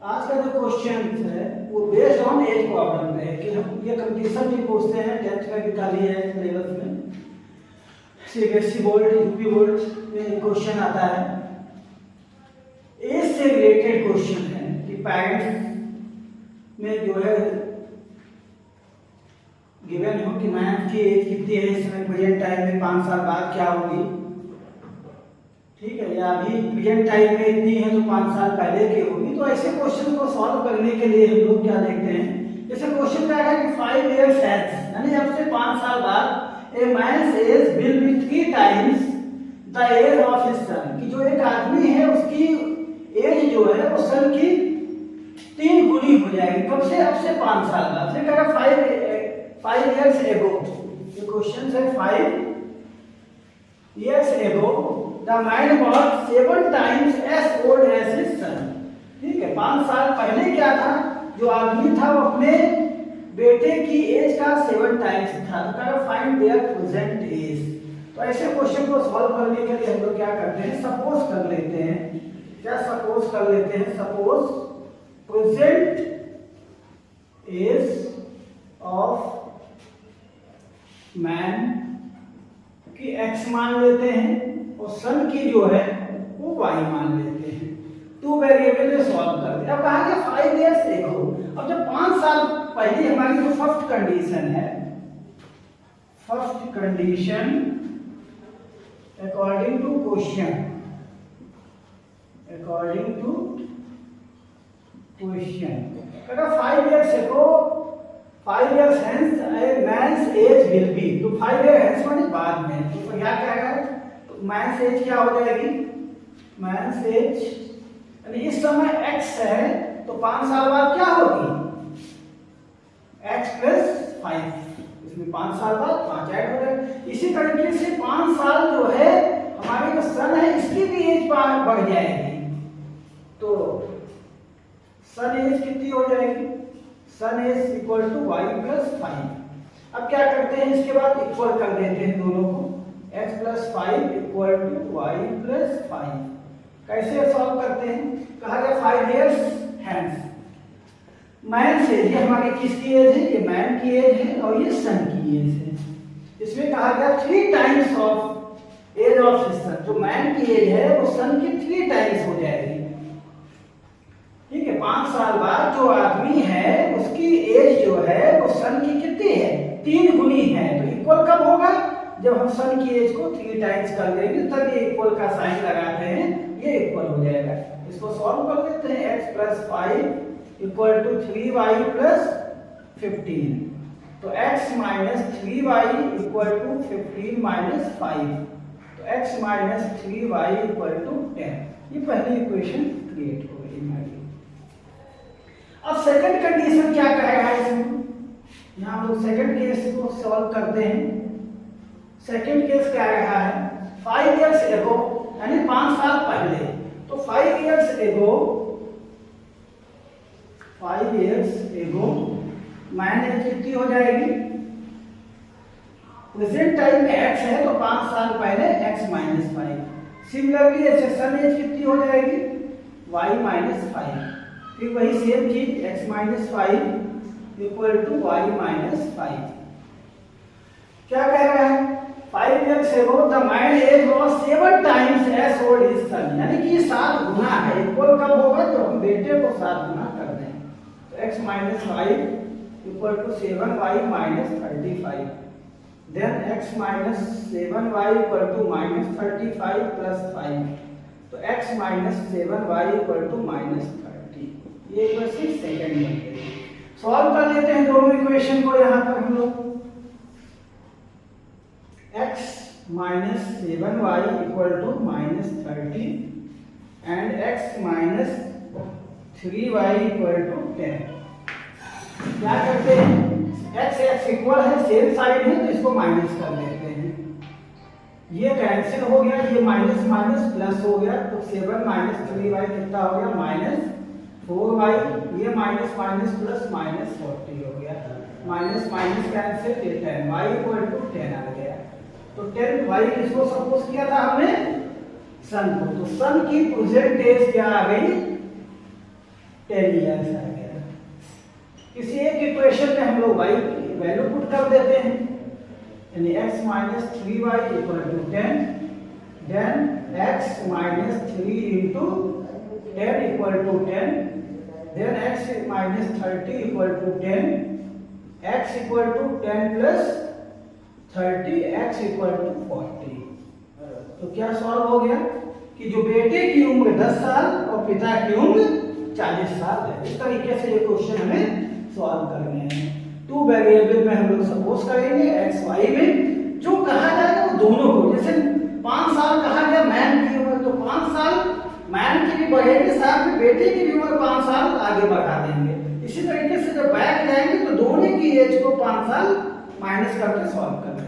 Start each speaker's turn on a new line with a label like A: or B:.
A: आज का जो क्वेश्चन है वो बेस्ड ऑन एज प्रॉब्लम पे है कि हम ये कंडीशन भी पूछते हैं, 10th में भी खाली है सिलेबस में, सीबीएसई बोर्ड, यूपी बोर्ड में क्वेश्चन आता है। एज से रिलेटेड क्वेश्चन है कि पेरेंट्स में जो है गिवन हो कि मैम की एज कितनी है इस समय प्रेजेंट टाइम में, 5 साल बाद क्या होगी, ठीक है, या अभी प्रेजेंट टाइम में इतनी है तो 5 साल पहले की होगी। तो ऐसे क्वेश्चन को सॉल्व करने के लिए हम लोग क्या देखते हैं, जैसे क्वेश्चन क्या है कि 5 years hence, यानी अब से 5 साल बाद a man's age will be 3 times the age of his son, कि जो एक आदमी है उसकी एज जो है वो सन की 3 गुनी हो जाएगी। कब से? अब से 5 साल बाद। फिर कह रहा 5 years ago, ये क्वेश्चन है 5 years ago the man was 7 times as old as his son, ठीक है, 5 साल पहले क्या था, जो आदमी था वो अपने बेटे की एज का 7 टाइम्स था। तो कह रहा फाइंड देयर प्रेजेंट एज। तो ऐसे क्वेश्चन को सॉल्व करने के लिए हम लोग क्या करते हैं, सपोज कर लेते हैं। क्या सपोज कर लेते हैं? Suppose present age of man की x मान लेते हैं और सन की जो है वो y मान लेते हैं। 2 वेरिएबल में सॉल्व करते हैं। अब कहा गया 5 years ago, अब जब 5 साल पहले हमारी जो फर्स्ट कंडीशन है, first condition according to question, according to question, अगर 5 years ago 5 years hence a man's age will be, तो 5 years hence माने बाद में, तो क्या कहेगा, तो man's age क्या हो जाएगी, man's age यानी इस समय x है तो 5 साल बाद क्या होगी, x plus 5, इसमें 5 साल बाद 5 ऐड हो जाएगा। इसी तरीके से 5 साल जो है हमारी जो सन है इसकी भी एज बढ़ जाएगी, तो सन एज कितनी हो जाएगी, son age equal to y plus 5। अब क्या करते हैं, इसके बाद इक्वल कर देते हैं दोनों को, x plus 5 equal to y plus 5। कैसे सॉल्व करते हैं, कहा गया 5 years hence, मैन से, ये हमारी किसकी एज है, ये मैन की एज है और ये सन की एज है। इसमें कहा गया 3 टाइम्स ऑफ एज ऑफ सन, जो मैन की एज है वो सन की 3 टाइम्स हो जाएगी, ठीक है। 5 साल बाद जो आदमी है उसकी एज जो है वो सन की कितनी है, 3 गुनी है। तो इक्वल कब होगा, जब हम सन की एज को 3 टाइम्स कर देंगे तब ये इक्वल का साइन लगाते हैं, ये इक्वल हो जाएगा। इसको सॉल्व कर लेते हैं, x plus 5 equal to 3y plus 15, तो x minus 3y equal to 15 minus 5, तो x minus 3y equal to 10। ये पहली इक्वेशन क्रिएट हो गई हमारी। अब सेकंड कंडीशन क्या कहेगा इसमें, यहाँ हम लोग सेकंड केस को सॉल्व करते हैं। सेकंड केस क्या रहा है, 5 years ago यानी 5 साल पहले, तो 5 years ago मैन एज कितनी हो जाएगी, प्रेजेंट टाइम में x है तो 5 साल पहले x माइनस 5। सिमिलरली ऐसे सन एज कितनी हो जाएगी, y माइनस 5। फिर वही सेम चीज x minus 5 equal to y minus 5। क्या कह रहा है, 5 years ago the man age was 7 times as old his son, यानी कि 7 गुना है। इक्वल कब होगा, तो हम बेटे को 7 गुना कर दें, तो x minus 5 equal to 7y minus 35, then x minus 7y equal to minus 35 plus 5, तो x minus 7y equal to minus 30। ये इक्वेशन सेकंड बन गई। सॉल्व कर लेते हैं दोनों इक्वेशन को। यहाँ पर हम लोग x minus 7y equal to minus 30 and x minus 3y equal to 10। क्या करते हैं, x इक्वल है, सेम साइड है तो इसको माइनस कर देते हैं, ये कैंसिल हो गया, ये माइनस माइनस प्लस हो गया, तो 7 माइनस 3y कितना हो गया, माइनस 4y, ये माइनस माइनस प्लस माइनस 40 हो गया, माइनस माइनस कैंसिल, ये 10, y इक्वल टू 10 आ गया। तो 10y किसको सपोज किया था हमने, सन को, तो सन की प्रेजेंट एज क्या आ गई, 10 ईयर्स आ गया। किसी एक इक्वेशन में हम लोग y की वैल्यू पुट कर देते हैं, यानी x minus 3y equal to 10, then x minus 3 into 10 equal to 10, then x minus 30 equal to 10, x equal to 10 plus 30, x equal to 40। तो क्या सॉल्व हो गया कि जो बेटे की उम्र 10 साल और पिता की उम्र 40 साल है। इस तरीके से ये क्वेश्चन हमें सॉल्व करने हैं। टू वेरिएबल में हम लोग सपोज करेंगे x y में जो कहा जाएगा वो दोनों को, जैसे 5 साल कहा गया मैन की उम्र, तो 5 साल मैन की भी बढ़ेगी, साथ में बेटे की भी उम्र 5 साल आगे बढ़ा देंगे। इसी तरीके से जब बैक जाएंगे तो दोनों की एज को 5 साल माइनस करके सॉल्व करना है।